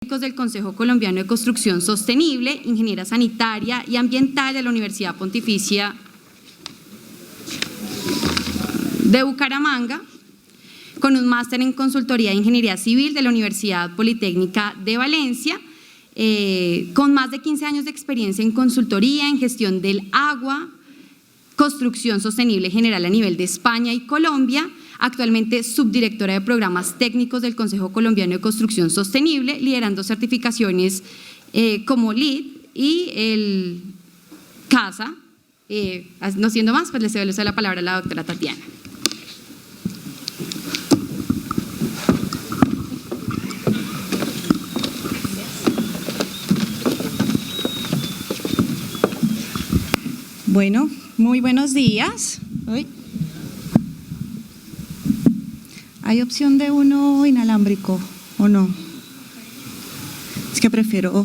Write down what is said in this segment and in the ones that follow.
del Consejo Colombiano de Construcción Sostenible, ingeniera sanitaria y ambiental de la Universidad Pontificia de Bucaramanga, con un máster en Consultoría de Ingeniería Civil de la Universidad Politécnica de Valencia, con más de 15 años de experiencia en consultoría, en gestión del agua, construcción sostenible general a nivel de España y Colombia, actualmente subdirectora de programas técnicos del Consejo Colombiano de Construcción Sostenible, liderando certificaciones como LEED y el CASA. No siendo más, pues le cedo la palabra a la doctora Tatiana. Bueno, muy buenos días. ¿Hay opción de uno inalámbrico o no? Es que prefiero…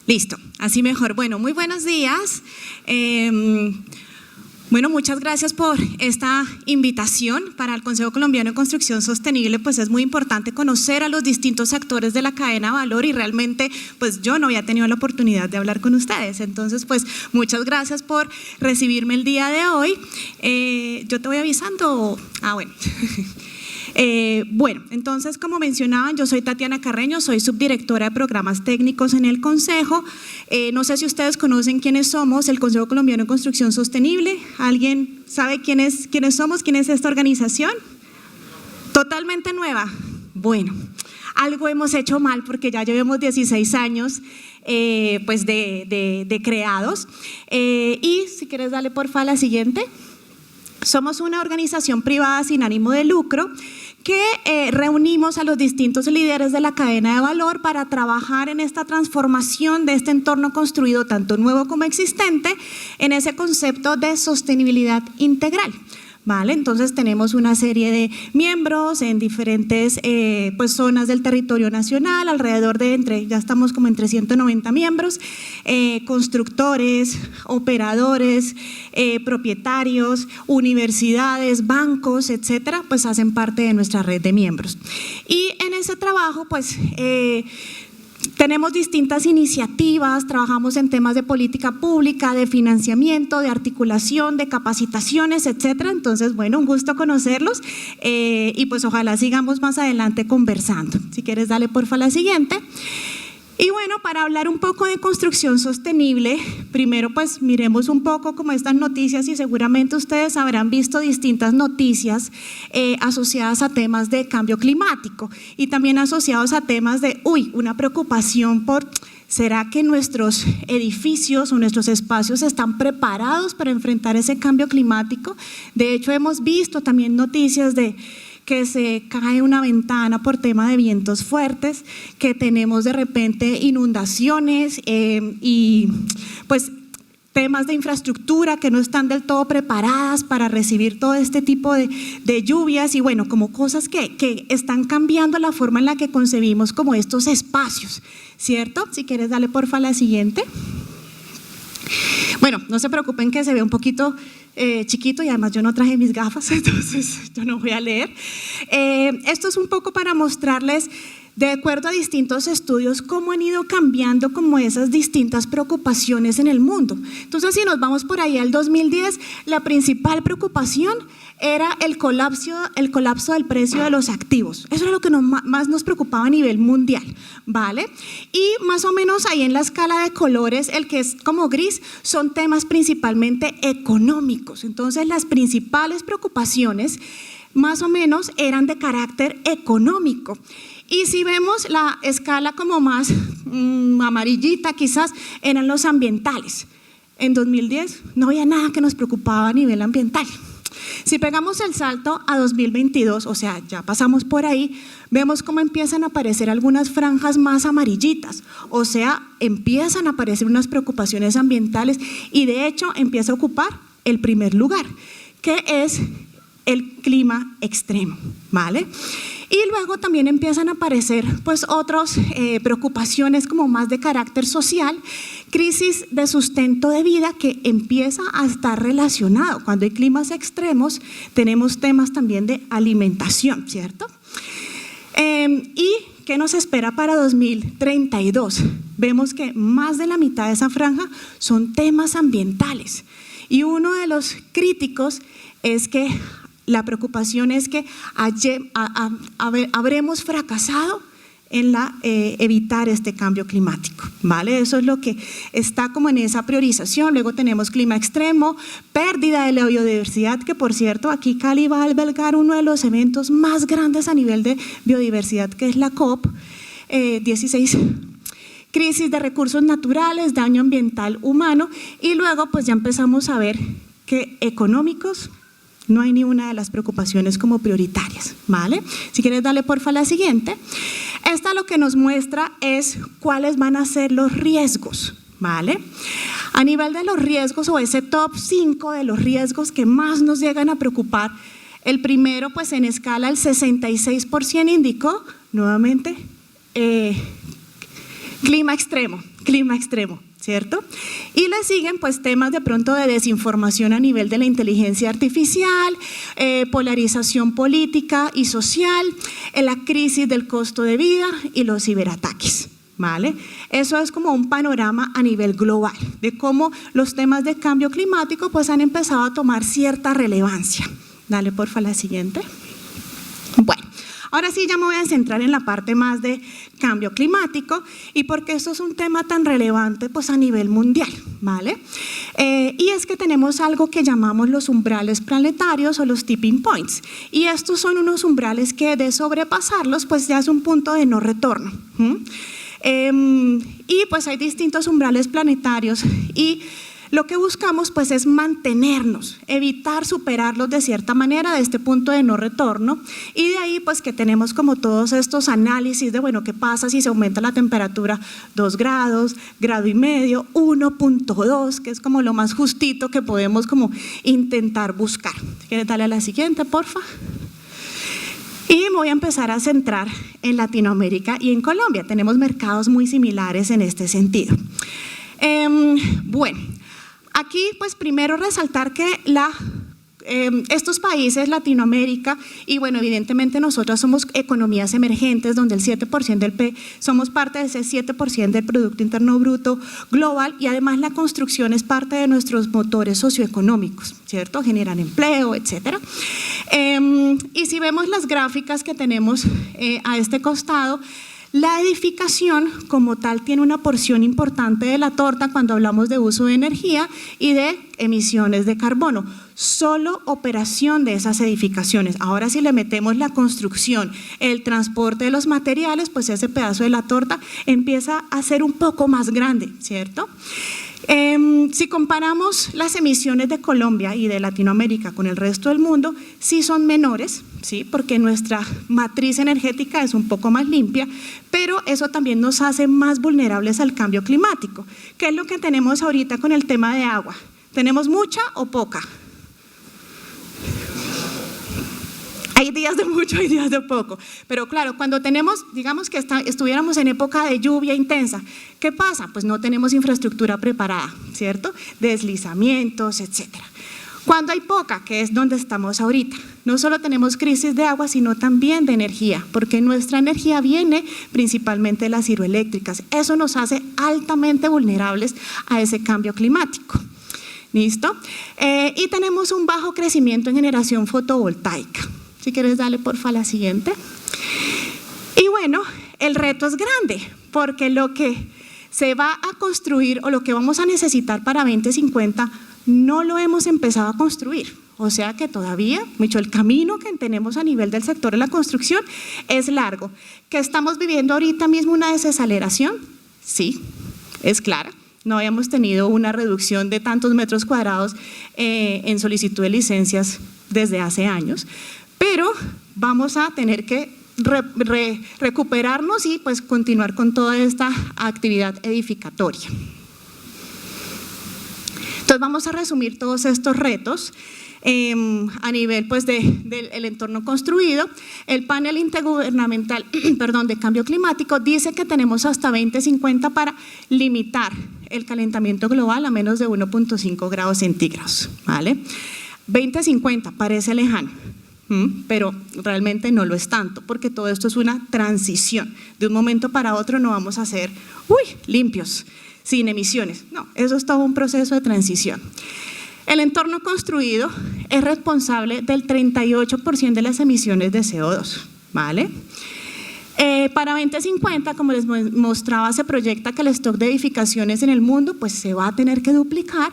Listo, así mejor. Bueno, muy buenos días. Bueno, muchas gracias por esta invitación. Para el Consejo Colombiano de Construcción Sostenible, pues es muy importante conocer a los distintos actores de la cadena de valor y realmente, pues yo no había tenido la oportunidad de hablar con ustedes. Entonces, pues muchas gracias por recibirme el día de hoy. Yo te voy avisando. Bueno. Bueno, entonces, como mencionaban, yo soy Tatiana Carreño, soy subdirectora de programas técnicos en el Consejo. No sé si ustedes conocen quiénes somos, el Consejo Colombiano de Construcción Sostenible. ¿Alguien sabe quiénes somos? ¿Quién es esta organización? Totalmente nueva. Bueno, algo hemos hecho mal porque ya llevamos 16 años pues de creados. Y si quieres darle porfa a la siguiente. Somos una organización privada sin ánimo de lucro que reunimos a los distintos líderes de la cadena de valor para trabajar en esta transformación de este entorno construido, tanto nuevo como existente, en ese concepto de sostenibilidad integral. ¿Vale? Entonces tenemos una serie de miembros en diferentes pues zonas del territorio nacional, alrededor de ya estamos como entre 190 miembros, constructores, operadores, propietarios, universidades, bancos, etcétera, pues hacen parte de nuestra red de miembros. Y en ese trabajo pues tenemos distintas iniciativas, trabajamos en temas de política pública, de financiamiento, de articulación, de capacitaciones, etcétera. Entonces, bueno, un gusto conocerlos y pues ojalá sigamos más adelante conversando. Si quieres, dale porfa a la siguiente. Y bueno, para hablar un poco de construcción sostenible, primero pues miremos un poco como estas noticias y seguramente ustedes habrán visto distintas noticias asociadas a temas de cambio climático y también asociados a temas de, una preocupación por… ¿Será que nuestros edificios o nuestros espacios están preparados para enfrentar ese cambio climático? De hecho, hemos visto también noticias de que se cae una ventana por tema de vientos fuertes, que tenemos de repente inundaciones y pues temas de infraestructura que no están del todo preparadas para recibir todo este tipo de lluvias y bueno, como cosas que están cambiando la forma en la que concebimos como estos espacios, ¿cierto? Si quieres, dale porfa a la siguiente. Bueno, no se preocupen que se ve un poquito chiquito y además yo no traje mis gafas, entonces yo no voy a leer. Esto es un poco para mostrarles, de acuerdo a distintos estudios, cómo han ido cambiando como esas distintas preocupaciones en el mundo. Entonces, si nos vamos por ahí al 2010, la principal preocupación era el colapso del precio de los activos. Eso era lo que más nos preocupaba a nivel mundial, ¿vale? Y más o menos ahí en la escala de colores, el que es como gris, son temas principalmente económicos. Entonces, las principales preocupaciones más o menos eran de carácter económico. Y si vemos la escala como más amarillita quizás, eran los ambientales. En 2010 no había nada que nos preocupaba a nivel ambiental. Si pegamos el salto a 2022, o sea, ya pasamos por ahí, vemos cómo empiezan a aparecer algunas franjas más amarillitas, o sea, empiezan a aparecer unas preocupaciones ambientales y de hecho empieza a ocupar el primer lugar, que es el clima extremo, ¿vale? Y luego también empiezan a aparecer pues otras preocupaciones como más de carácter social, crisis de sustento de vida que empieza a estar relacionado. Cuando hay climas extremos tenemos temas también de alimentación, ¿cierto? ¿Y qué nos espera para 2032? Vemos que más de la mitad de esa franja son temas ambientales y uno de los críticos es que la preocupación es que habremos fracasado en evitar este cambio climático, ¿vale? Eso es lo que está como en esa priorización. Luego tenemos clima extremo, pérdida de la biodiversidad, que por cierto aquí Cali va a albergar uno de los eventos más grandes a nivel de biodiversidad, que es la COP16, crisis de recursos naturales, daño ambiental humano, y luego pues ya empezamos a ver que económicos no hay ni una de las preocupaciones como prioritarias, ¿vale? Si quieres darle porfa a la siguiente. Esta lo que nos muestra es cuáles van a ser los riesgos, ¿vale? A nivel de los riesgos o ese top 5 de los riesgos que más nos llegan a preocupar, el primero pues en escala el 66% indicó nuevamente clima extremo, ¿cierto? Y le siguen pues temas de pronto de desinformación a nivel de la inteligencia artificial, polarización política y social, la crisis del costo de vida y los ciberataques, ¿vale? Eso es como un panorama a nivel global de cómo los temas de cambio climático pues han empezado a tomar cierta relevancia. Dale porfa la siguiente. Bueno. Ahora sí ya me voy a centrar en la parte más de cambio climático y porque esto es un tema tan relevante pues a nivel mundial, ¿vale? Y es que tenemos algo que llamamos los umbrales planetarios o los tipping points y estos son unos umbrales que de sobrepasarlos pues ya es un punto de no retorno. Y pues hay distintos umbrales planetarios y lo que buscamos pues es mantenernos, evitar superarlos de cierta manera de este punto de no retorno y de ahí pues que tenemos como todos estos análisis de bueno, ¿qué pasa si se aumenta la temperatura 2 grados, grado y medio, 1.2, que es como lo más justito que podemos como intentar buscar? ¿Quieres darle a la siguiente, porfa? Y me voy a empezar a centrar en Latinoamérica y en Colombia. Tenemos mercados muy similares en este sentido. Bueno. Aquí, pues primero resaltar que estos países, Latinoamérica, y bueno, evidentemente nosotros somos economías emergentes donde el 7% del PIB, somos parte de ese 7% del Producto Interno Bruto global y además la construcción es parte de nuestros motores socioeconómicos, ¿cierto? Generan empleo, etcétera. Y si vemos las gráficas que tenemos a este costado, la edificación como tal tiene una porción importante de la torta cuando hablamos de uso de energía y de emisiones de carbono. Solo operación de esas edificaciones. Ahora si le metemos la construcción, el transporte de los materiales, pues ese pedazo de la torta empieza a ser un poco más grande, ¿cierto? Si comparamos las emisiones de Colombia y de Latinoamérica con el resto del mundo, sí son menores, ¿sí? Porque nuestra matriz energética es un poco más limpia, pero eso también nos hace más vulnerables al cambio climático. ¿Qué es lo que tenemos ahorita con el tema de agua? ¿Tenemos mucha o poca? Hay días de mucho, hay días de poco, pero claro, cuando tenemos, digamos que estuviéramos en época de lluvia intensa, ¿qué pasa? Pues no tenemos infraestructura preparada, ¿cierto? Deslizamientos, etcétera. Cuando hay poca, que es donde estamos ahorita, no solo tenemos crisis de agua, sino también de energía, porque nuestra energía viene principalmente de las hidroeléctricas. Eso nos hace altamente vulnerables a ese cambio climático. ¿Listo? Y tenemos un bajo crecimiento en generación fotovoltaica. Si quieres darle porfa a la siguiente. Y bueno, el reto es grande porque lo que se va a construir o lo que vamos a necesitar para 2050 no lo hemos empezado a construir. O sea que todavía, mucho el camino que tenemos a nivel del sector de la construcción es largo. ¿Que estamos viviendo ahorita mismo una desaceleración? Sí, es clara. No habíamos tenido una reducción de tantos metros cuadrados en solicitud de licencias desde hace años. Pero vamos a tener que recuperarnos y pues continuar con toda esta actividad edificatoria. Entonces vamos a resumir todos estos retos. a nivel pues, del entorno construido. El panel intergubernamental de cambio climático dice que tenemos hasta 2050 para limitar el calentamiento global a menos de 1.5 grados centígrados, ¿vale? 2050 parece lejano, pero realmente no lo es tanto, porque todo esto es una transición. De un momento para otro no vamos a ser limpios, sin emisiones. No, eso es todo un proceso de transición. El entorno construido es responsable del 38% de las emisiones de CO2, ¿vale? Para 2050, como les mostraba, se proyecta que el stock de edificaciones en el mundo pues, se va a tener que duplicar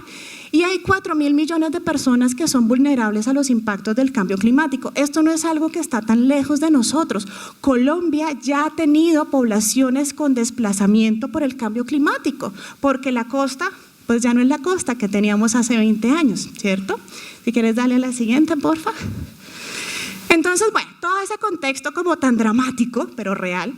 y hay 4.000 millones de personas que son vulnerables a los impactos del cambio climático. Esto no es algo que está tan lejos de nosotros. Colombia ya ha tenido poblaciones con desplazamiento por el cambio climático, porque la costa pues ya no es la costa que teníamos hace 20 años, ¿cierto? Si quieres darle a la siguiente, porfa. Entonces, bueno, todo ese contexto como tan dramático, pero real,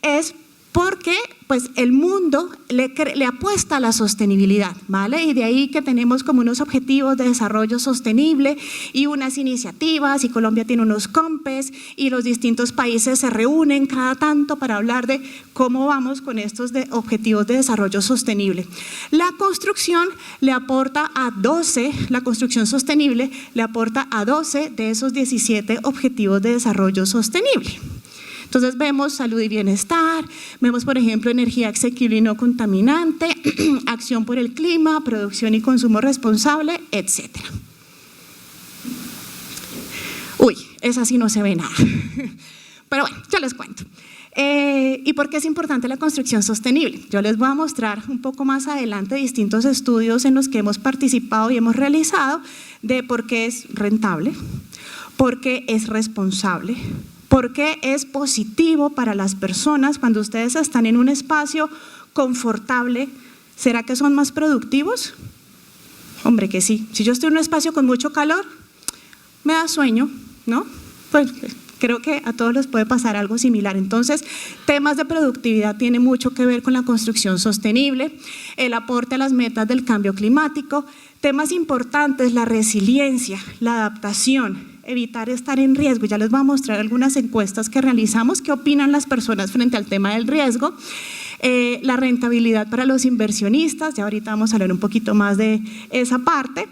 es porque pues, el mundo le apuesta a la sostenibilidad, ¿vale? Y de ahí que tenemos como unos objetivos de desarrollo sostenible y unas iniciativas, y Colombia tiene unos COMPES, y los distintos países se reúnen cada tanto para hablar de cómo vamos con estos objetivos de desarrollo sostenible. La construcción le aporta a 12, la construcción sostenible le aporta a 12 de esos 17 objetivos de desarrollo sostenible. Entonces vemos salud y bienestar, vemos por ejemplo energía asequible y no contaminante, acción por el clima, producción y consumo responsable, etc. Esa sí no se ve nada, pero bueno, yo les cuento. ¿Y por qué es importante la construcción sostenible? Yo les voy a mostrar un poco más adelante distintos estudios en los que hemos participado y hemos realizado de por qué es rentable, por qué es responsable, porque es positivo para las personas cuando ustedes están en un espacio confortable. ¿Será que son más productivos? Hombre, que sí. Si yo estoy en un espacio con mucho calor, me da sueño, ¿no? Pues creo que a todos les puede pasar algo similar. Entonces, temas de productividad tienen mucho que ver con la construcción sostenible, el aporte a las metas del cambio climático, temas importantes, la resiliencia, la adaptación, evitar estar en riesgo. Ya les voy a mostrar algunas encuestas que realizamos, qué opinan las personas frente al tema del riesgo, la rentabilidad para los inversionistas, ya ahorita vamos a hablar un poquito más de esa parte,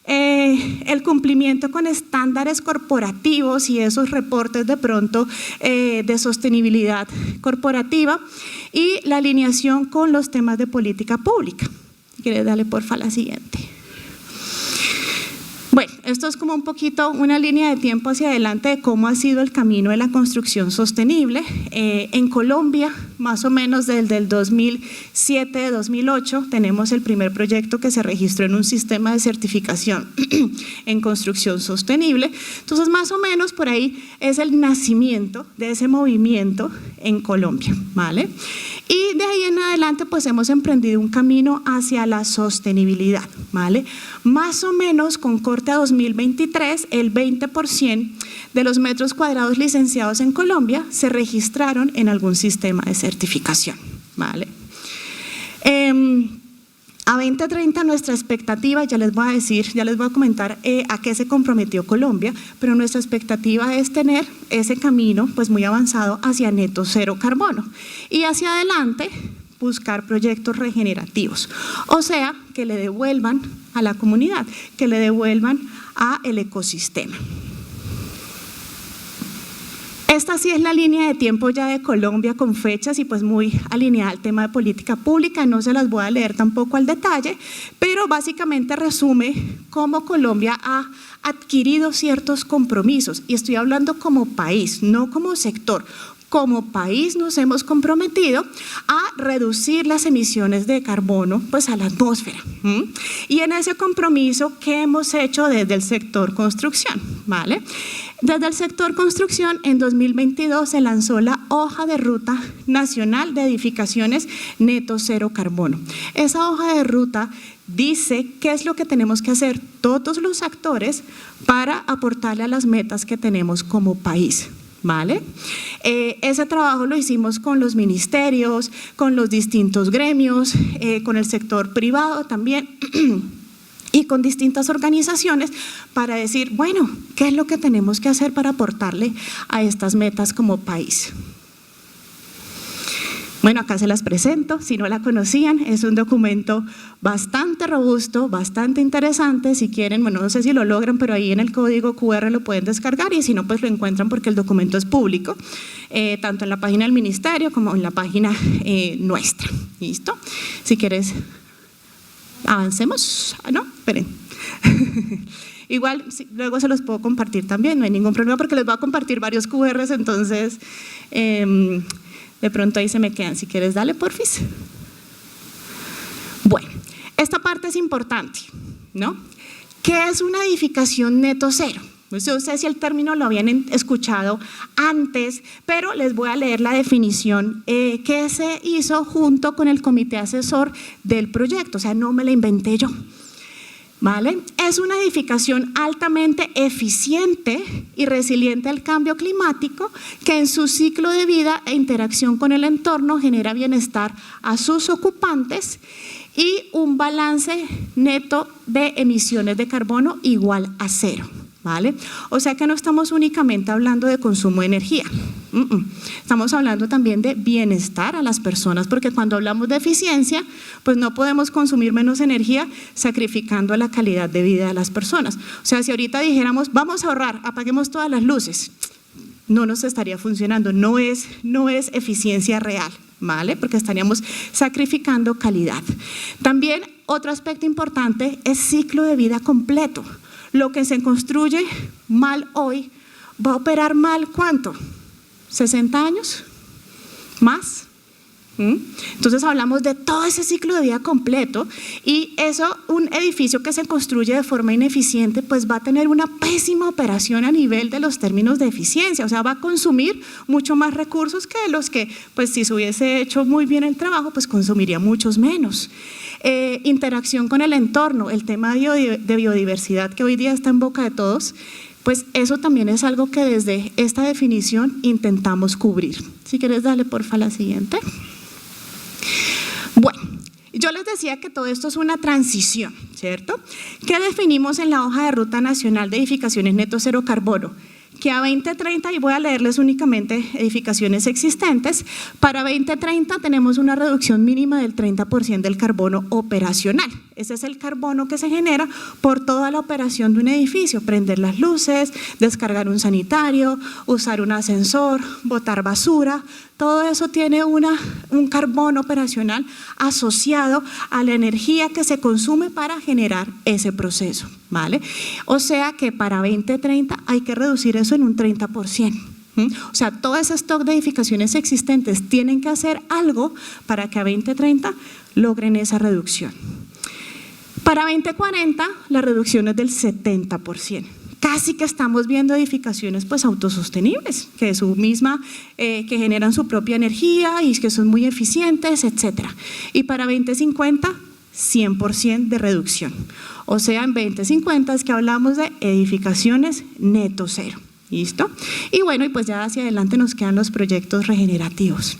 el cumplimiento con estándares corporativos y esos reportes de pronto de sostenibilidad corporativa y la alineación con los temas de política pública. Si quieres, dale porfa a la siguiente. Bueno, esto es como un poquito una línea de tiempo hacia adelante de cómo ha sido el camino de la construcción sostenible. En Colombia, más o menos desde el 2007-2008, tenemos el primer proyecto que se registró en un sistema de certificación en construcción sostenible. Entonces, más o menos por ahí es el nacimiento de ese movimiento en Colombia, ¿vale? Y de ahí en adelante pues hemos emprendido un camino hacia la sostenibilidad, ¿vale? Más o menos con corte a 2023, el 20% de los metros cuadrados licenciados en Colombia se registraron en algún sistema de certificación, ¿vale? A 2030 nuestra expectativa, ya les voy a comentar a qué se comprometió Colombia, pero nuestra expectativa es tener ese camino pues muy avanzado hacia neto cero carbono y hacia adelante buscar proyectos regenerativos, o sea, que le devuelvan a la comunidad, que le devuelvan al ecosistema. Esta sí es la línea de tiempo ya de Colombia con fechas y pues muy alineada al tema de política pública, no se las voy a leer tampoco al detalle, pero básicamente resume cómo Colombia ha adquirido ciertos compromisos y estoy hablando como país, no como sector. Como país nos hemos comprometido a reducir las emisiones de carbono pues a la atmósfera. Y en ese compromiso, ¿qué hemos hecho desde el sector construcción? ¿Vale? Desde el sector construcción, en 2022 se lanzó la hoja de ruta nacional de edificaciones neto cero carbono. Esa hoja de ruta dice qué es lo que tenemos que hacer todos los actores para aportarle a las metas que tenemos como país. ¿Vale? Ese trabajo lo hicimos con los ministerios, con los distintos gremios, con el sector privado también. y con distintas organizaciones para decir, bueno, ¿qué es lo que tenemos que hacer para aportarle a estas metas como país? Bueno, acá se las presento, si no la conocían, es un documento bastante robusto, bastante interesante, si quieren, bueno, no sé si lo logran, pero ahí en el código QR lo pueden descargar y si no, pues lo encuentran porque el documento es público, tanto en la página del ministerio como en la página nuestra, ¿listo? Si quieres, avancemos, ¿no? Esperen. Igual, sí, luego se los puedo compartir también, no hay ningún problema porque les voy a compartir varios QRs, entonces… de pronto ahí se me quedan, si quieres dale porfis. Bueno, esta parte es importante, ¿no? ¿Qué es una edificación neto cero? No sé si el término lo habían escuchado antes, pero les voy a leer la definición que se hizo junto con el comité asesor del proyecto, o sea, no me la inventé yo. ¿Vale? Es una edificación altamente eficiente y resiliente al cambio climático que en su ciclo de vida e interacción con el entorno genera bienestar a sus ocupantes y un balance neto de emisiones de carbono igual a cero. ¿Vale? O sea que no estamos únicamente hablando de consumo de energía, estamos hablando también de bienestar a las personas, porque cuando hablamos de eficiencia, pues no podemos consumir menos energía sacrificando la calidad de vida de las personas. O sea, si ahorita dijéramos, vamos a ahorrar, apaguemos todas las luces, no nos estaría funcionando, no es eficiencia real, ¿vale? Porque estaríamos sacrificando calidad. También otro aspecto importante es ciclo de vida completo. Lo que se construye mal hoy va a operar mal ¿cuánto? ¿60 años? ¿Más? Entonces hablamos de todo ese ciclo de vida completo y eso, un edificio que se construye de forma ineficiente pues va a tener una pésima operación a nivel de los términos de eficiencia, o sea va a consumir mucho más recursos que los que pues si se hubiese hecho muy bien el trabajo pues consumiría muchos menos. Interacción con el entorno, el tema de biodiversidad que hoy día está en boca de todos, pues eso también es algo que desde esta definición intentamos cubrir. Si quieres darle porfa la siguiente. Bueno, yo les decía que todo esto es una transición, ¿cierto? ¿Qué definimos en la hoja de ruta nacional de edificaciones neto cero carbono? Que a 2030, y voy a leerles únicamente edificaciones existentes, para 2030 tenemos una reducción mínima del 30% del carbono operacional. Ese es el carbono que se genera por toda la operación de un edificio, prender las luces, descargar un sanitario, usar un ascensor, botar basura, todo eso tiene un carbono operacional asociado a la energía que se consume para generar ese proceso, ¿vale? O sea que para 2030 hay que reducir eso en un 30%. O sea, todo ese stock de edificaciones existentes tienen que hacer algo para que a 2030 logren esa reducción. Para 2040 la reducción es del 70%. Casi que estamos viendo edificaciones pues autosostenibles, que que generan su propia energía y que son muy eficientes, etcétera. Y para 2050, 100% de reducción. O sea, en 2050 es que hablamos de edificaciones neto cero. ¿Listo? Y bueno, y pues ya hacia adelante nos quedan los proyectos regenerativos.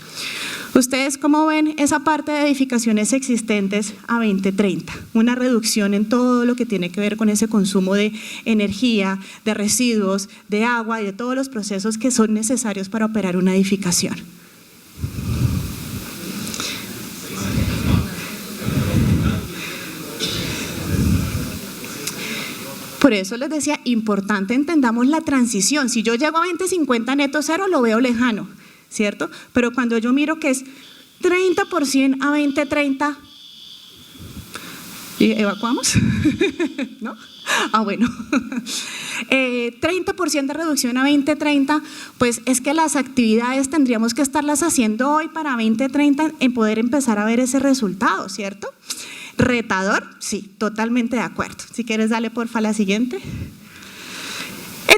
¿Ustedes cómo ven esa parte de edificaciones existentes a 2030? Una reducción en todo lo que tiene que ver con ese consumo de energía, de residuos, de agua y de todos los procesos que son necesarios para operar una edificación. Por eso les decía, importante entendamos la transición. Si yo llego a 2050 neto cero, lo veo lejano, ¿cierto? Pero cuando yo miro que es 30% a 2030, ¿y evacuamos? ¿No? Ah, bueno. 30% de reducción a 2030, pues es que las actividades tendríamos que estarlas haciendo hoy para 2030 en poder empezar a ver ese resultado, ¿cierto? ¿Retador? Sí, totalmente de acuerdo. Si quieres, dale porfa la siguiente.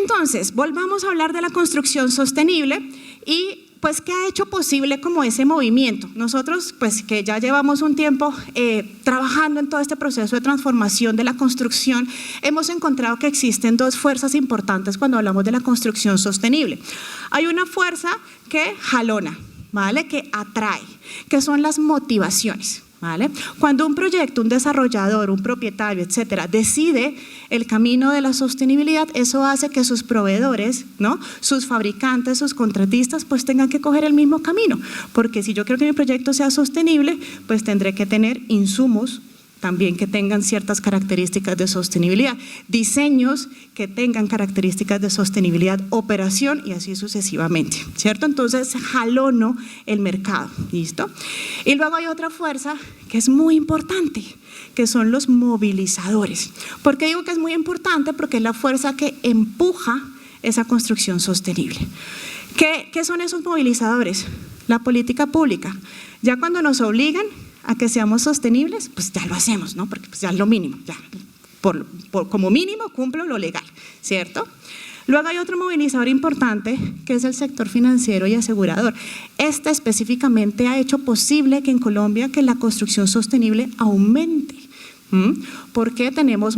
Entonces, volvamos a hablar de la construcción sostenible y pues ¿qué ha hecho posible como ese movimiento? Nosotros pues que ya llevamos un tiempo trabajando en todo este proceso de transformación de la construcción, hemos encontrado que existen dos fuerzas importantes cuando hablamos de la construcción sostenible. Hay una fuerza que jalona, ¿vale? Que atrae, que son las motivaciones. ¿vale? Cuando un proyecto, un desarrollador, un propietario, etcétera, decide el camino de la sostenibilidad, eso hace que sus proveedores, ¿no?, sus fabricantes, sus contratistas, pues tengan que coger el mismo camino, porque si yo quiero que mi proyecto sea sostenible, pues tendré que tener insumos también que tengan ciertas características de sostenibilidad, diseños que tengan características de sostenibilidad, operación y así sucesivamente, ¿cierto? Entonces jalono el mercado, ¿listo? Y luego hay otra fuerza que es muy importante, que son los movilizadores. ¿Por qué digo que es muy importante? Porque es la fuerza que empuja esa construcción sostenible. ¿Qué son esos movilizadores? La política pública. Ya cuando nos obligan a que seamos sostenibles, pues ya lo hacemos, ¿no? Porque pues ya es lo mínimo, ya como mínimo cumplo lo legal, ¿cierto? Luego hay otro movilizador importante que es el sector financiero y asegurador. Este específicamente ha hecho posible que en Colombia que la construcción sostenible aumente. Porque tenemos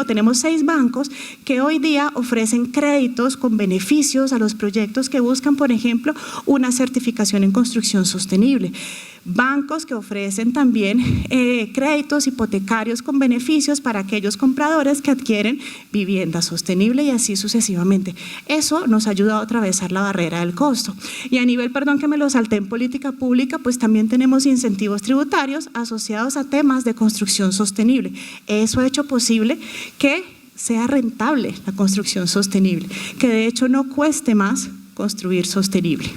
tenemos 6 bancos que hoy día ofrecen créditos con beneficios a los proyectos que buscan, por ejemplo, una certificación en construcción sostenible. Bancos que ofrecen también créditos hipotecarios con beneficios para aquellos compradores que adquieren vivienda sostenible y así sucesivamente. Eso nos ayuda a atravesar la barrera del costo. Y a nivel, perdón que me lo salté en política pública, pues también tenemos incentivos tributarios asociados a temas de construcción sostenible. Eso ha hecho posible que sea rentable la construcción sostenible, que de hecho no cueste más construir sostenible.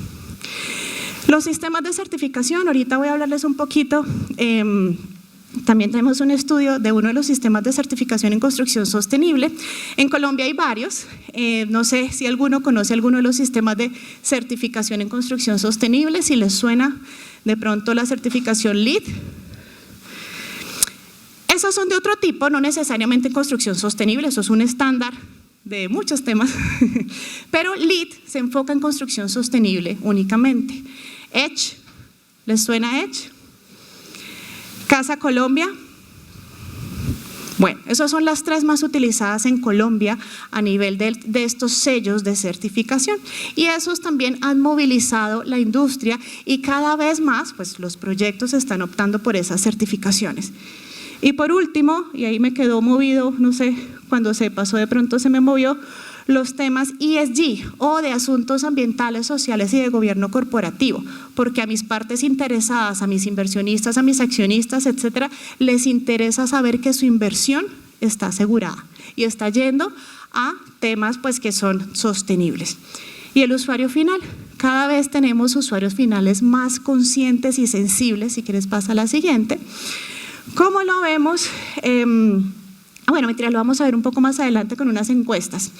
Los sistemas de certificación, ahorita voy a hablarles un poquito, también tenemos un estudio de uno de los sistemas de certificación en construcción sostenible. En Colombia hay varios, no sé si alguno conoce alguno de los sistemas de certificación en construcción sostenible, si les suena de pronto la certificación LEED. Esos son de otro tipo, no necesariamente en construcción sostenible, eso es un estándar de muchos temas, pero LEED se enfoca en construcción sostenible únicamente. EDGE, ¿les suena EDGE? Casa Colombia. Bueno, esas son las 3 más utilizadas en Colombia a nivel de estos sellos de certificación y esos también han movilizado la industria y cada vez más pues los proyectos están optando por esas certificaciones. Y por último, y ahí me quedó movido, no sé, cuando se pasó de pronto se me movió, los temas ESG o de asuntos ambientales, sociales y de gobierno corporativo, porque a mis partes interesadas, a mis inversionistas, a mis accionistas, etcétera, les interesa saber que su inversión está asegurada y está yendo a temas pues que son sostenibles. Y el usuario final, cada vez tenemos usuarios finales más conscientes y sensibles, si quieres pasa a la siguiente. ¿Cómo lo vemos? Bueno, mentira, lo vamos a ver un poco más adelante con unas encuestas.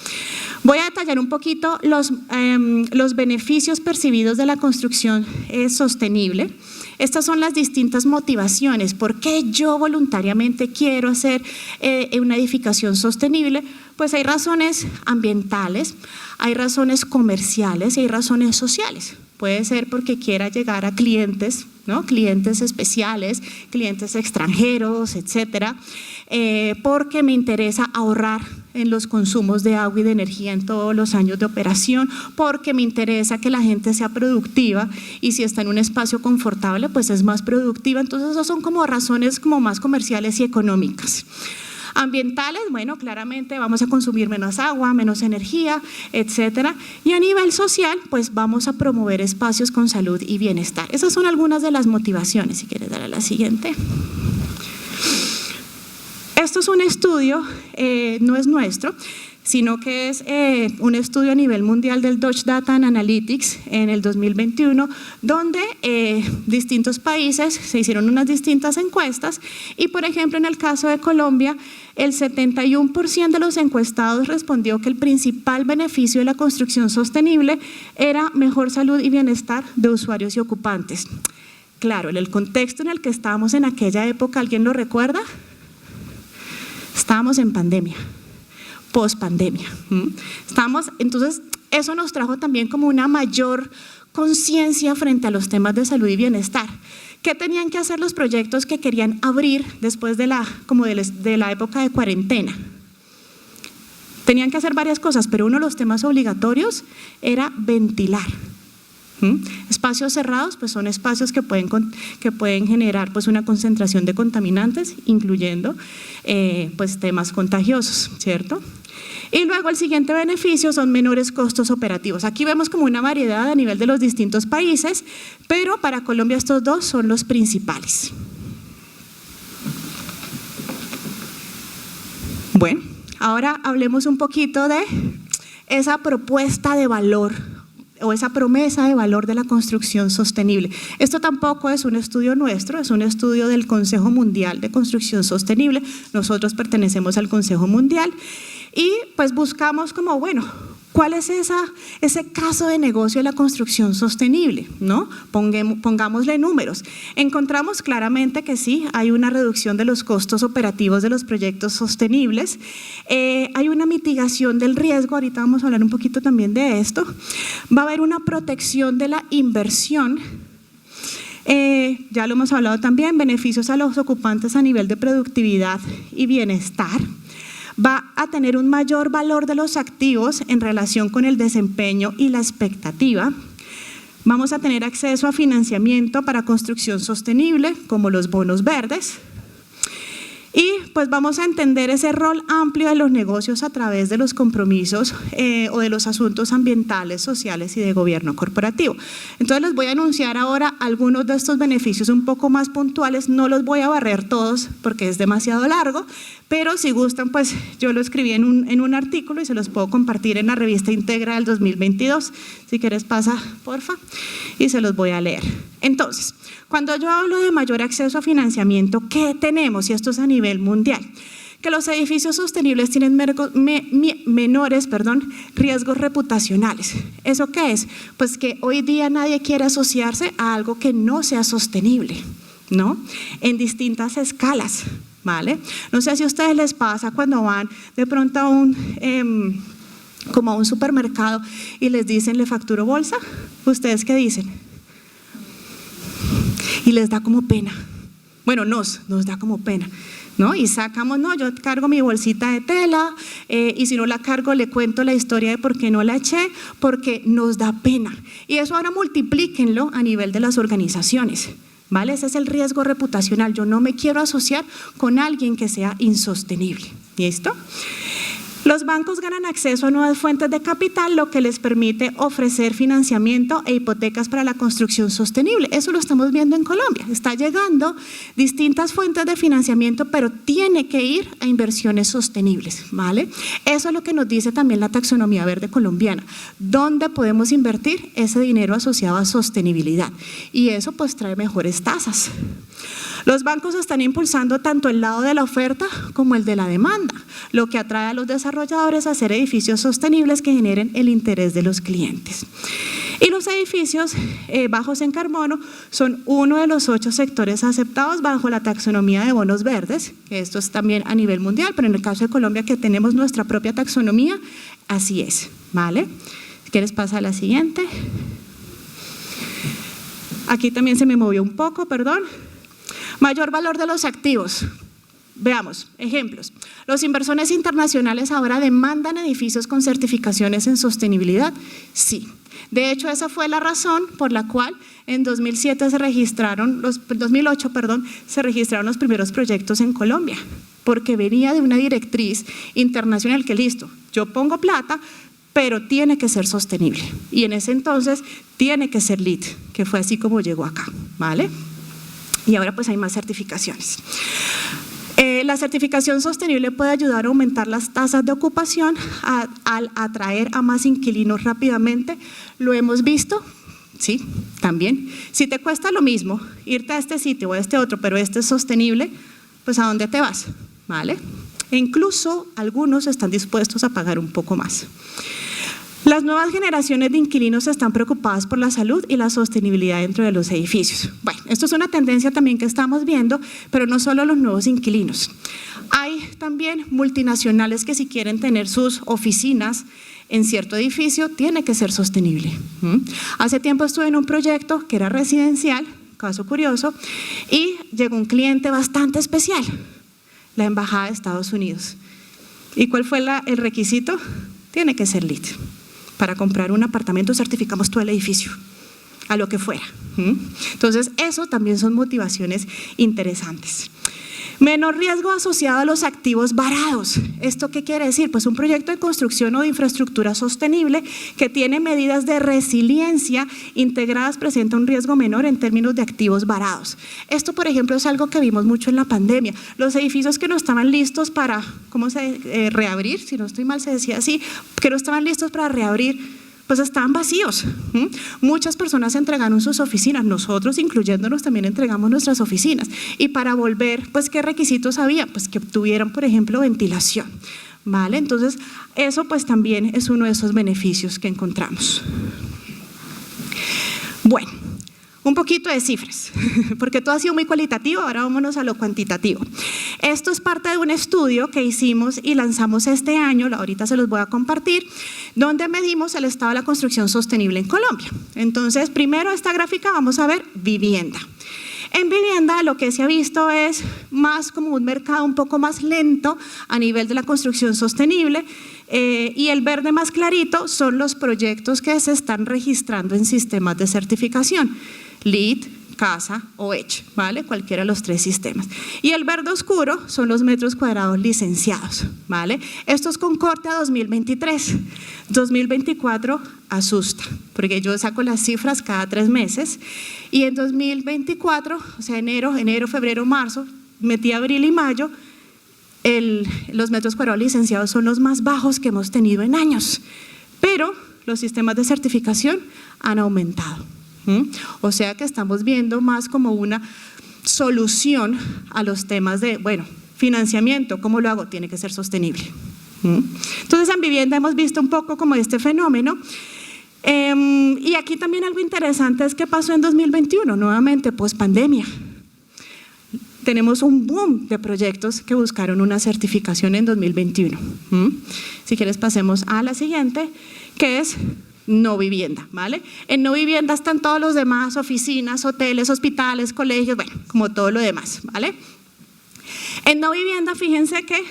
Voy a detallar un poquito los beneficios percibidos de la construcción sostenible. Estas son las distintas motivaciones. ¿Por qué yo voluntariamente quiero hacer una edificación sostenible? Pues hay razones ambientales, hay razones comerciales y hay razones sociales. Puede ser porque quiera llegar a clientes, ¿no? Clientes especiales, clientes extranjeros, etcétera, porque me interesa ahorrar en los consumos de agua y de energía en todos los años de operación, porque me interesa que la gente sea productiva y si está en un espacio confortable, pues es más productiva. Entonces, esas son como razones como más comerciales y económicas. Ambientales, bueno, claramente vamos a consumir menos agua, menos energía, etcétera. Y a nivel social, pues vamos a promover espacios con salud y bienestar. Esas son algunas de las motivaciones, si quieres dar a la siguiente. Esto es un estudio, no es nuestro, sino que es un estudio a nivel mundial del Dodge Data and Analytics en el 2021, donde distintos países se hicieron unas distintas encuestas y, por ejemplo, en el caso de Colombia, el 71% de los encuestados respondió que el principal beneficio de la construcción sostenible era mejor salud y bienestar de usuarios y ocupantes. Claro, en el contexto en el que estábamos en aquella época, ¿alguien lo recuerda? Estábamos en pandemia. Pospandemia. Entonces, eso nos trajo también como una mayor conciencia frente a los temas de salud y bienestar. ¿Qué tenían que hacer los proyectos que querían abrir después de la época de cuarentena? Tenían que hacer varias cosas, pero uno de los temas obligatorios era ventilar. Espacios cerrados pues son espacios que pueden generar pues una concentración de contaminantes, incluyendo pues temas contagiosos, ¿cierto? Y luego el siguiente beneficio son menores costos operativos. Aquí vemos como una variedad a nivel de los distintos países, pero para Colombia estos dos son los principales. Bueno, ahora hablemos un poquito de esa propuesta de valor o esa promesa de valor de la construcción sostenible. Esto tampoco es un estudio nuestro, es un estudio del Consejo Mundial de Construcción Sostenible. Nosotros pertenecemos al Consejo Mundial y pues buscamos como, bueno, ¿cuál es ese caso de negocio de la construcción sostenible? ¿No? Pongámosle números. Encontramos claramente que sí, hay una reducción de los costos operativos de los proyectos sostenibles, hay una mitigación del riesgo, ahorita vamos a hablar un poquito también de esto, va a haber una protección de la inversión, ya lo hemos hablado también, beneficios a los ocupantes a nivel de productividad y bienestar. Va a tener un mayor valor de los activos en relación con el desempeño y la expectativa. Vamos a tener acceso a financiamiento para construcción sostenible, como los bonos verdes. Y pues vamos a entender ese rol amplio de los negocios a través de los compromisos o de los asuntos ambientales, sociales y de gobierno corporativo. Entonces les voy a anunciar ahora algunos de estos beneficios un poco más puntuales, no los voy a barrer todos porque es demasiado largo, pero si gustan pues yo lo escribí en un artículo y se los puedo compartir en la revista Integra del 2022, si quieres pasa porfa y se los voy a leer. Entonces, cuando yo hablo de mayor acceso a financiamiento, ¿qué tenemos? Y esto es a nivel mundial. Que los edificios sostenibles tienen menores riesgos reputacionales. ¿Eso qué es? Pues que hoy día nadie quiere asociarse a algo que no sea sostenible, ¿no? En distintas escalas, ¿vale? No sé si a ustedes les pasa cuando van de pronto a como a un supermercado y les dicen, ¿le facturo bolsa? ¿Ustedes qué dicen? Y les da como pena, bueno, nos da como pena, ¿no? Y sacamos, no, yo cargo mi bolsita de tela y si no la cargo le cuento la historia de por qué no la eché, porque nos da pena. Y eso ahora multiplíquenlo a nivel de las organizaciones, ¿vale? Ese es el riesgo reputacional, yo no me quiero asociar con alguien que sea insostenible, ¿listo? Los bancos ganan acceso a nuevas fuentes de capital, lo que les permite ofrecer financiamiento e hipotecas para la construcción sostenible. Eso lo estamos viendo en Colombia. Está llegando distintas fuentes de financiamiento, pero tiene que ir a inversiones sostenibles, ¿vale? Eso es lo que nos dice también la taxonomía verde colombiana. ¿Dónde podemos invertir ese dinero asociado a sostenibilidad? Y eso pues trae mejores tasas. Los bancos están impulsando tanto el lado de la oferta como el de la demanda, lo que atrae a los desarrolladores a hacer edificios sostenibles que generen el interés de los clientes. Y los edificios bajos en carbono son uno de los 8 sectores aceptados bajo la taxonomía de bonos verdes, que esto es también a nivel mundial, pero en el caso de Colombia que tenemos nuestra propia taxonomía, así es, ¿vale? Si quieres pasa a la siguiente. Aquí también se me movió un poco, perdón. Mayor valor de los activos. Veamos, ejemplos. Los inversores internacionales ahora demandan edificios con certificaciones en sostenibilidad. Sí. De hecho, esa fue la razón por la cual en 2008 se registraron los primeros proyectos en Colombia, porque venía de una directriz internacional que listo, yo pongo plata, pero tiene que ser sostenible. Y en ese entonces tiene que ser LEED, que fue así como llegó acá, ¿vale? Y ahora pues hay más certificaciones. La certificación sostenible puede ayudar a aumentar las tasas de ocupación al atraer a más inquilinos rápidamente. ¿Lo hemos visto? Sí, también. Si te cuesta lo mismo irte a este sitio o a este otro, pero este es sostenible, pues ¿a dónde te vas? ¿Vale? E incluso algunos están dispuestos a pagar un poco más. Las nuevas generaciones de inquilinos están preocupadas por la salud y la sostenibilidad dentro de los edificios. Bueno, esto es una tendencia también que estamos viendo, pero no solo los nuevos inquilinos. Hay también multinacionales que si quieren tener sus oficinas en cierto edificio, tiene que ser sostenible. Hace tiempo estuve en un proyecto que era residencial, caso curioso, y llegó un cliente bastante especial, la Embajada de Estados Unidos. ¿Y cuál fue el requisito? Tiene que ser LEED. Para comprar un apartamento certificamos todo el edificio, a lo que fuera. Entonces, eso también son motivaciones interesantes. Menor riesgo asociado a los activos varados. ¿Esto qué quiere decir? Pues un proyecto de construcción o de infraestructura sostenible que tiene medidas de resiliencia integradas presenta un riesgo menor en términos de activos varados. Esto, por ejemplo, es algo que vimos mucho en la pandemia. Los edificios que no estaban listos para, reabrir, si no estoy mal se decía así, que no estaban listos para reabrir, pues estaban vacíos. Muchas personas entregaron sus oficinas, nosotros incluyéndonos también entregamos nuestras oficinas. Y para volver, pues ¿qué requisitos había? Pues que tuvieran, por ejemplo, ventilación, ¿vale? Entonces, eso pues también es uno de esos beneficios que encontramos. Bueno, un poquito de cifras, porque todo ha sido muy cualitativo, ahora vámonos a lo cuantitativo. Esto es parte de un estudio que hicimos y lanzamos este año, ahorita se los voy a compartir, donde medimos el estado de la construcción sostenible en Colombia. Entonces, primero esta gráfica vamos a ver vivienda. En vivienda lo que se ha visto es más como un mercado un poco más lento a nivel de la construcción sostenible, y el verde más clarito son los proyectos que se están registrando en sistemas de certificación, LEED, CASA o EDGE, ¿vale? Cualquiera de los tres sistemas. Y el verde oscuro son los metros cuadrados licenciados, ¿vale? Esto es con corte a 2023. 2024 asusta, porque yo saco las cifras cada 3 meses y en 2024, o sea, enero, febrero, marzo, metí abril y mayo, los metros cuadrados licenciados son los más bajos que hemos tenido en años, pero los sistemas de certificación han aumentado. O sea que estamos viendo más como una solución a los temas de, bueno, financiamiento, ¿cómo lo hago? Tiene que ser sostenible. Entonces en vivienda hemos visto un poco como este fenómeno. Y aquí también algo interesante es que pasó en 2021, nuevamente post pandemia. Tenemos un boom de proyectos que buscaron una certificación en 2021. Si quieres pasemos a la siguiente, que es no vivienda, ¿vale? En no vivienda están todos los demás, oficinas, hoteles, hospitales, colegios, bueno, como todo lo demás, ¿vale? En no vivienda, fíjense que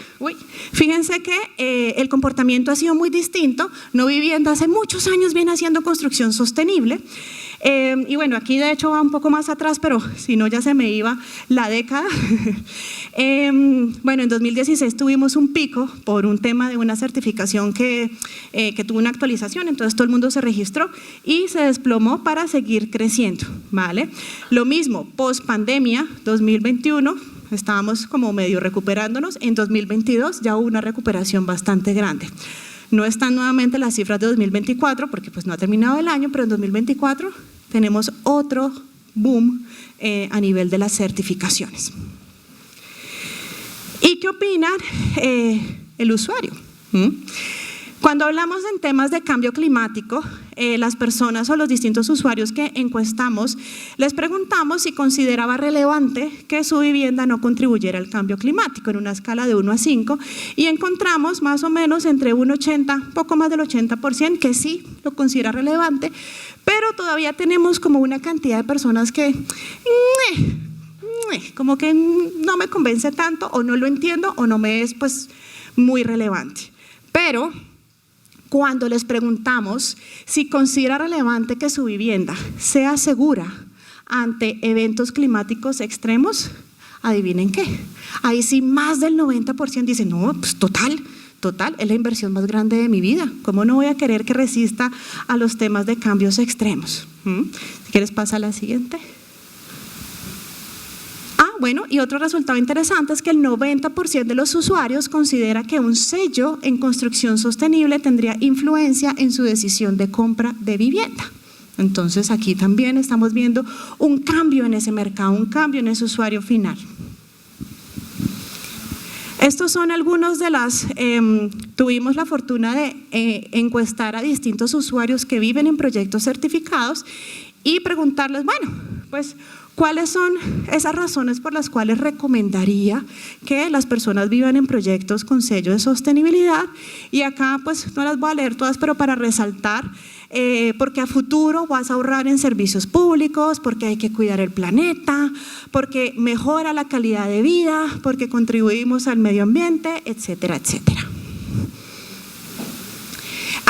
el comportamiento ha sido muy distinto. No vivienda hace muchos años viene haciendo construcción sostenible. Y bueno, aquí de hecho va un poco más atrás, pero si no ya se me iba la década. Bueno, en 2016 tuvimos un pico por un tema de una certificación que tuvo una actualización, entonces todo el mundo se registró y se desplomó para seguir creciendo, ¿vale? Lo mismo, post pandemia, 2021, estábamos como medio recuperándonos, en 2022 ya hubo una recuperación bastante grande. No están nuevamente las cifras de 2024 porque pues no ha terminado el año, pero en 2024 tenemos otro boom a nivel de las certificaciones. ¿Y qué opina el usuario? Cuando hablamos en temas de cambio climático, las personas o los distintos usuarios que encuestamos, les preguntamos si consideraba relevante que su vivienda no contribuyera al cambio climático en una escala de 1 a 5 y encontramos más o menos entre un 80, poco más del 80% que sí lo considera relevante, pero todavía tenemos como una cantidad de personas que como que no me convence tanto o no lo entiendo o no me es pues muy relevante. Pero cuando les preguntamos si considera relevante que su vivienda sea segura ante eventos climáticos extremos, adivinen qué, ahí sí más del 90% dicen, no, pues total, es la inversión más grande de mi vida, ¿cómo no voy a querer que resista a los temas de cambios extremos? Si quieres pasa a la siguiente. Bueno, y otro resultado interesante es que el 90% de los usuarios considera que un sello en construcción sostenible tendría influencia en su decisión de compra de vivienda. Entonces aquí también estamos viendo un cambio en ese mercado, un cambio en ese usuario final. Estos son algunos de las, tuvimos la fortuna de encuestar a distintos usuarios que viven en proyectos certificados y preguntarles, bueno, pues ¿cuáles son esas razones por las cuales recomendaría que las personas vivan en proyectos con sello de sostenibilidad? Y acá pues no las voy a leer todas, pero para resaltar, porque a futuro vas a ahorrar en servicios públicos, porque hay que cuidar el planeta, porque mejora la calidad de vida, porque contribuimos al medio ambiente, etcétera, etcétera.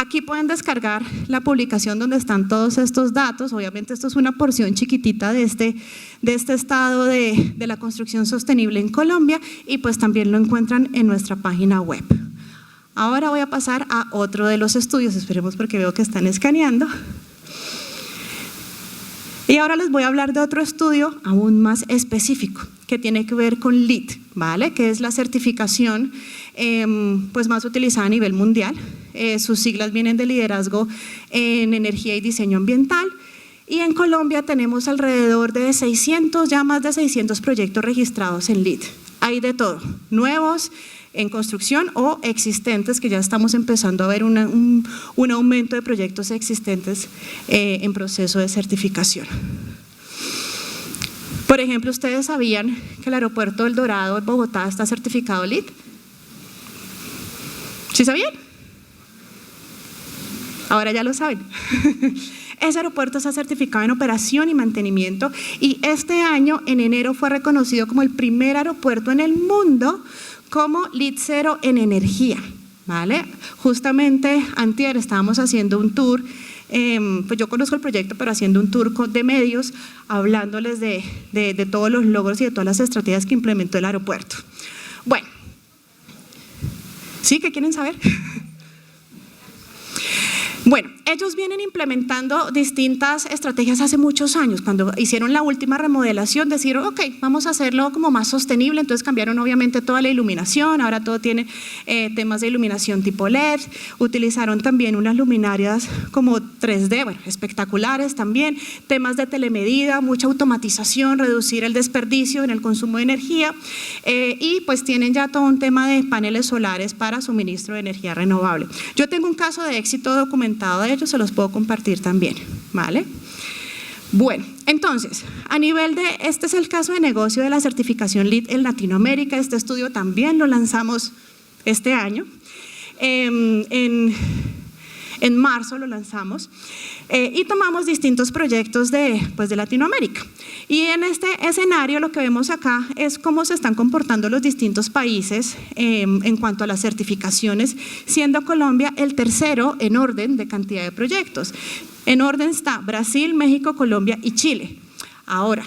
Aquí pueden descargar la publicación donde están todos estos datos. Obviamente esto es una porción chiquitita de este estado de la construcción sostenible en Colombia y pues también lo encuentran en nuestra página web. Ahora voy a pasar a otro de los estudios, esperemos porque veo que están escaneando. Y ahora les voy a hablar de otro estudio aún más específico que tiene que ver con LEED, ¿vale? Que es la certificación pues más utilizada a nivel mundial. Sus siglas vienen de liderazgo en energía y diseño ambiental. Y en Colombia tenemos alrededor de 600, ya más de 600 proyectos registrados en LEED. Hay de todo, nuevos en construcción o existentes, que ya estamos empezando a ver un aumento de proyectos existentes en proceso de certificación. Por ejemplo, ¿ustedes sabían que el aeropuerto del Dorado en Bogotá está certificado LEED? ¿Sí sabían? Ahora ya lo saben. Ese aeropuerto está certificado en operación y mantenimiento y este año, en enero, fue reconocido como el primer aeropuerto en el mundo como LEED 0 en energía, ¿vale? Justamente antier estábamos haciendo un tour, pues yo conozco el proyecto, pero haciendo un tour de medios, hablándoles de todos los logros y de todas las estrategias que implementó el aeropuerto. Bueno, ¿sí? ¿Qué quieren saber? Bueno, ellos vienen implementando distintas estrategias hace muchos años. Cuando hicieron la última remodelación, decidieron, ok, vamos a hacerlo como más sostenible, entonces cambiaron obviamente toda la iluminación, ahora todo tiene temas de iluminación tipo LED, utilizaron también unas luminarias como 3D, bueno, espectaculares también, temas de telemedida, mucha automatización, reducir el desperdicio en el consumo de energía y pues tienen ya todo un tema de paneles solares para suministro de energía renovable. Yo tengo un caso de éxito documentado de ellos, se los puedo compartir también, ¿vale? Bueno, entonces, a nivel de, este es el caso de negocio de la certificación LEED en Latinoamérica. Este estudio también lo lanzamos este año, en marzo lo lanzamos y tomamos distintos proyectos de Latinoamérica. Y en este escenario lo que vemos acá es cómo se están comportando los distintos países en cuanto a las certificaciones, siendo Colombia el tercero en orden de cantidad de proyectos. En orden está Brasil, México, Colombia y Chile. Ahora,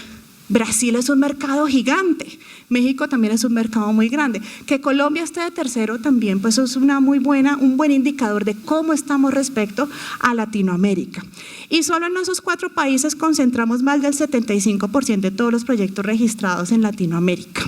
Brasil es un mercado gigante, México también es un mercado muy grande. Que Colombia esté de tercero también, pues es un buen indicador de cómo estamos respecto a Latinoamérica. Y solo en esos 4 países concentramos más del 75% de todos los proyectos registrados en Latinoamérica.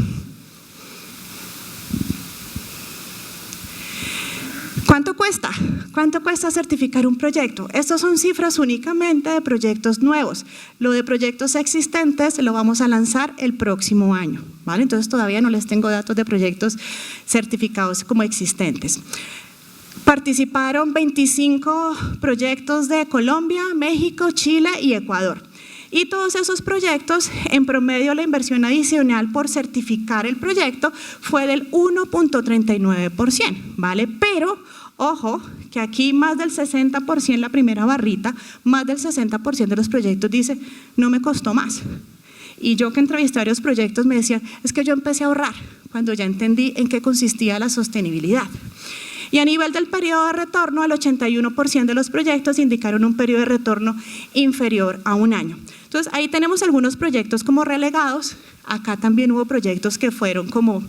¿Cuánto cuesta? ¿Cuánto cuesta certificar un proyecto? Estas son cifras únicamente de proyectos nuevos. Lo de proyectos existentes lo vamos a lanzar el próximo año, ¿vale? Entonces todavía no les tengo datos de proyectos certificados como existentes. Participaron 25 proyectos de Colombia, México, Chile y Ecuador. Y todos esos proyectos, en promedio la inversión adicional por certificar el proyecto fue del 1.39%, ¿vale? Pero, ojo, que aquí más del 60%, la primera barrita, más del 60% de los proyectos dice, no me costó más. Y yo que entrevisté varios proyectos me decían, es que yo empecé a ahorrar cuando ya entendí en qué consistía la sostenibilidad. Y a nivel del periodo de retorno, el 81% de los proyectos indicaron un periodo de retorno inferior a 1 año. Entonces, ahí tenemos algunos proyectos como relegados. Acá también hubo proyectos que fueron como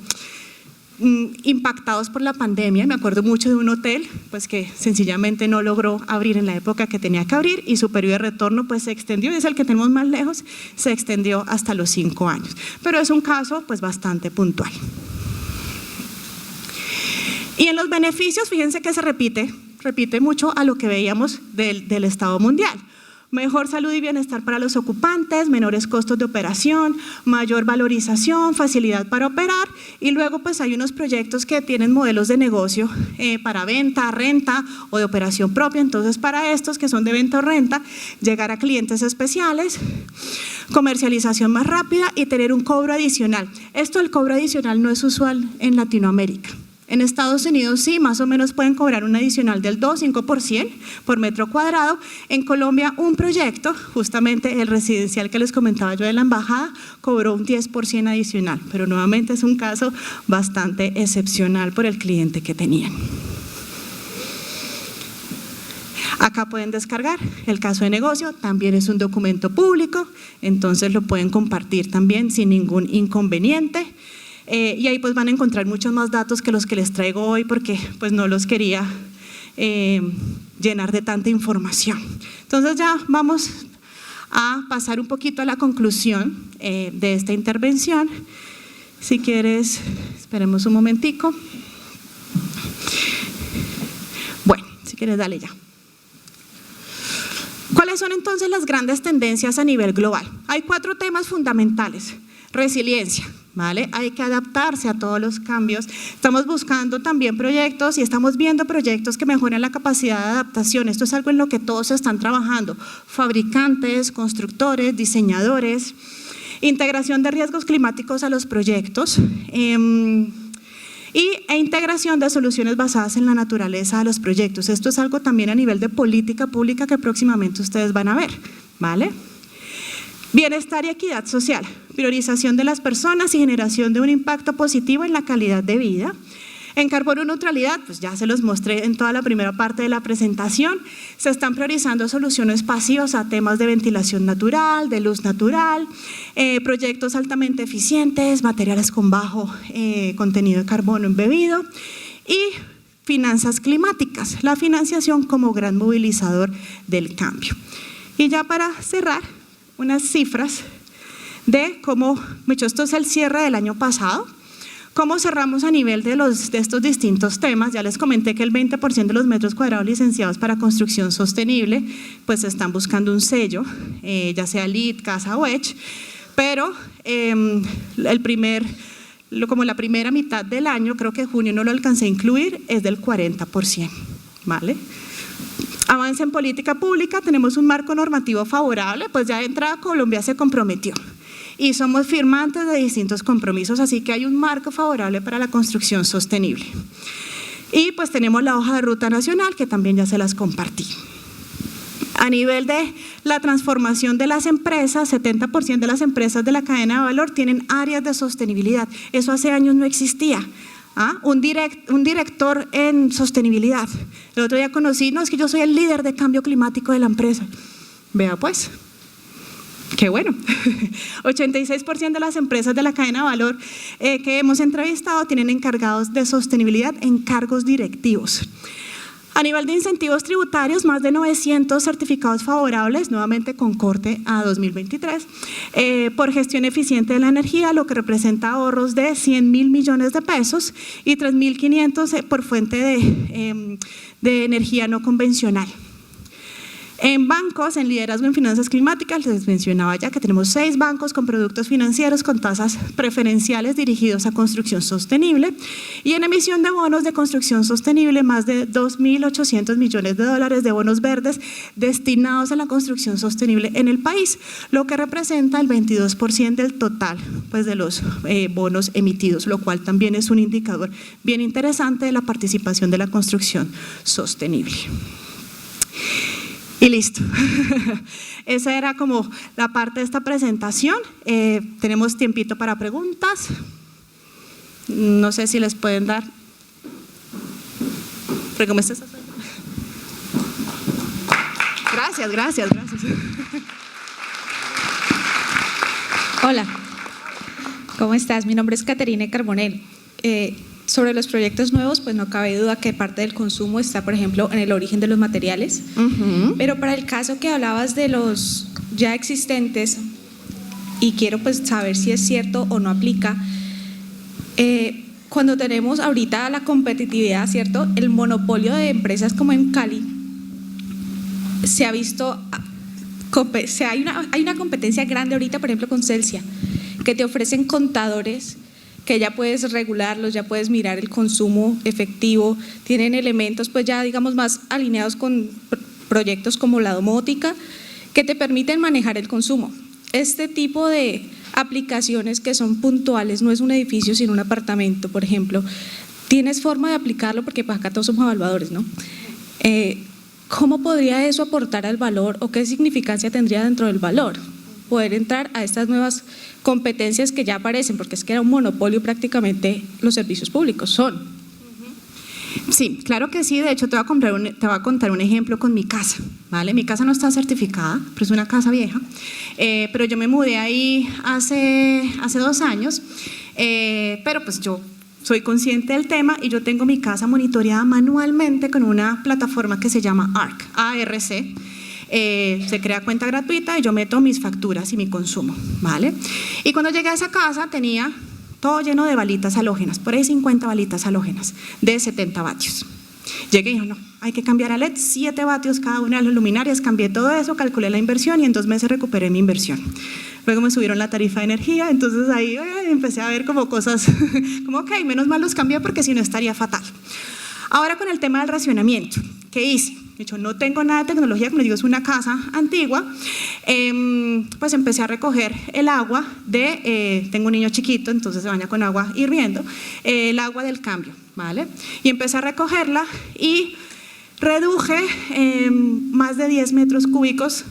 impactados por la pandemia. Me acuerdo mucho de un hotel pues que sencillamente no logró abrir en la época que tenía que abrir y su periodo de retorno pues se extendió, y es el que tenemos más lejos, se extendió hasta los 5 años. Pero es un caso pues bastante puntual. Y en los beneficios, fíjense que se repite mucho a lo que veíamos del Estado mundial. Mejor salud y bienestar para los ocupantes, menores costos de operación, mayor valorización, facilidad para operar, y luego pues hay unos proyectos que tienen modelos de negocio para venta, renta o de operación propia. Entonces para estos que son de venta o renta, llegar a clientes especiales, comercialización más rápida y tener un cobro adicional. Esto del cobro adicional no es usual en Latinoamérica. En Estados Unidos sí, más o menos pueden cobrar un adicional del 2-5% por metro cuadrado. En Colombia un proyecto, justamente el residencial que les comentaba yo de la embajada, cobró un 10% adicional, pero nuevamente es un caso bastante excepcional por el cliente que tenían. Acá pueden descargar el caso de negocio, también es un documento público, entonces lo pueden compartir también sin ningún inconveniente. Y ahí pues van a encontrar muchos más datos que los que les traigo hoy porque pues no los quería llenar de tanta información. Entonces ya vamos a pasar un poquito a la conclusión de esta intervención. Si quieres, esperemos un momentico. Bueno, si quieres, dale ya. ¿Cuáles son entonces las grandes tendencias a nivel global? Hay 4 temas fundamentales. Resiliencia, ¿vale? Hay que adaptarse a todos los cambios. Estamos buscando también proyectos y estamos viendo proyectos que mejoran la capacidad de adaptación. Esto es algo en lo que todos están trabajando. Fabricantes, constructores, diseñadores. Integración de riesgos climáticos a los proyectos e integración de soluciones basadas en la naturaleza a los proyectos. Esto es algo también a nivel de política pública que próximamente ustedes van a ver, ¿vale? Bienestar y equidad social, priorización de las personas y generación de un impacto positivo en la calidad de vida. En carbono neutralidad, pues ya se los mostré en toda la primera parte de la presentación, se están priorizando soluciones pasivas a temas de ventilación natural, de luz natural, proyectos altamente eficientes, materiales con bajo contenido de carbono embebido y finanzas climáticas, la financiación como gran movilizador del cambio. Y ya para cerrar, unas cifras de cómo, esto es el cierre del año pasado, cómo cerramos a nivel de estos distintos temas. Ya les comenté que el 20% de los metros cuadrados licenciados para construcción sostenible pues están buscando un sello, ya sea LEED, CASA o EDGE, pero como la primera mitad del año, creo que junio no lo alcancé a incluir, es del 40%, ¿vale? Avance en política pública, tenemos un marco normativo favorable, pues ya de entrada Colombia se comprometió y somos firmantes de distintos compromisos, así que hay un marco favorable para la construcción sostenible. Y pues tenemos la hoja de ruta nacional que también ya se las compartí. A nivel de la transformación de las empresas, 70% de las empresas de la cadena de valor tienen áreas de sostenibilidad, eso hace años no existía. Un director en sostenibilidad. El otro día conocí, no, es que yo soy el líder de cambio climático de la empresa. Vea pues, qué bueno. 86% de las empresas de la cadena de valor que hemos entrevistado tienen encargados de sostenibilidad en cargos directivos. A nivel de incentivos tributarios, más de 900 certificados favorables, nuevamente con corte a 2023, por gestión eficiente de la energía, lo que representa ahorros de 100.000 millones de pesos y 3.500 por fuente de energía no convencional. En bancos, en liderazgo en finanzas climáticas, les mencionaba ya que tenemos 6 bancos con productos financieros con tasas preferenciales dirigidos a construcción sostenible y en emisión de bonos de construcción sostenible, más de 2.800 millones de dólares de bonos verdes destinados a la construcción sostenible en el país, lo que representa el 22% del total pues, de los bonos emitidos, lo cual también es un indicador bien interesante de la participación de la construcción sostenible. Y listo. Esa era como la parte de esta presentación. Tenemos tiempito para preguntas. No sé si les pueden dar. Gracias, gracias, gracias. Hola, ¿cómo estás? Mi nombre es Caterine Carbonell. Sobre los proyectos nuevos, pues no cabe duda que parte del consumo está, por ejemplo, en el origen de los materiales, pero para el caso que hablabas de los ya existentes, y quiero pues saber si es cierto o no aplica, cuando tenemos ahorita la competitividad, ¿cierto? El monopolio de empresas como en Cali, se ha visto, hay una competencia grande ahorita, por ejemplo, con Celsia, que te ofrecen contadores que ya puedes regularlos, ya puedes mirar el consumo efectivo, tienen elementos pues ya digamos más alineados con proyectos como la domótica que te permiten manejar el consumo. Este tipo de aplicaciones que son puntuales, no es un edificio sino un apartamento, por ejemplo, ¿tienes forma de aplicarlo? Porque pues acá todos somos evaluadores, ¿no? ¿Cómo podría eso aportar al valor o qué significancia tendría dentro del valor? Poder entrar a estas nuevas competencias que ya aparecen, porque es que era un monopolio prácticamente los servicios públicos son. Sí, claro que sí. De hecho, te voy a contar un ejemplo con mi casa, ¿vale? Mi casa no está certificada, pero es una casa vieja, pero yo me mudé ahí hace 2 años, pero pues yo soy consciente del tema y yo tengo mi casa monitoreada manualmente con una plataforma que se llama ARC. Se crea cuenta gratuita y yo meto mis facturas y mi consumo, ¿vale? Y cuando llegué a esa casa tenía todo lleno de balitas halógenas, por ahí 50 balitas halógenas de 70 vatios. Llegué y dije, no, hay que cambiar a LED, 7 vatios cada una de las luminarias, cambié todo eso, calculé la inversión y en 2 meses recuperé mi inversión. Luego me subieron la tarifa de energía, entonces ahí empecé a ver como cosas, como ok, menos mal los cambié porque si no estaría fatal. Ahora con el tema del racionamiento, ¿qué hice? De hecho, no tengo nada de tecnología, como les digo, es una casa antigua, pues empecé a recoger el agua tengo un niño chiquito, entonces se baña con agua hirviendo, el agua del cambio, ¿vale? Y empecé a recogerla y reduje más de 10 metros cúbicos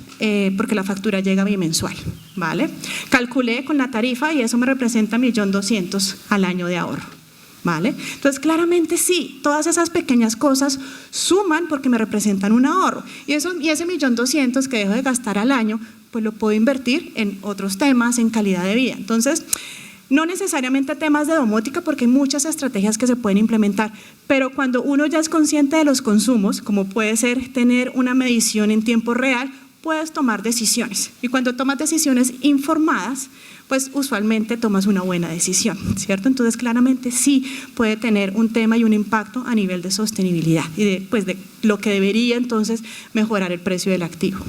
porque la factura llega bimensual, ¿vale? Calculé con la tarifa y eso me representa 1.200.000 al año de ahorro. ¿Vale? Entonces, claramente sí, todas esas pequeñas cosas suman porque me representan un ahorro. Y ese 1.200.000 que dejo de gastar al año, pues lo puedo invertir en otros temas, en calidad de vida. Entonces, no necesariamente temas de domótica porque hay muchas estrategias que se pueden implementar, pero cuando uno ya es consciente de los consumos, como puede ser tener una medición en tiempo real, puedes tomar decisiones. Y cuando tomas decisiones informadas, pues usualmente tomas una buena decisión, ¿cierto? Entonces, claramente sí puede tener un tema y un impacto a nivel de sostenibilidad y de lo que debería entonces mejorar el precio del activo.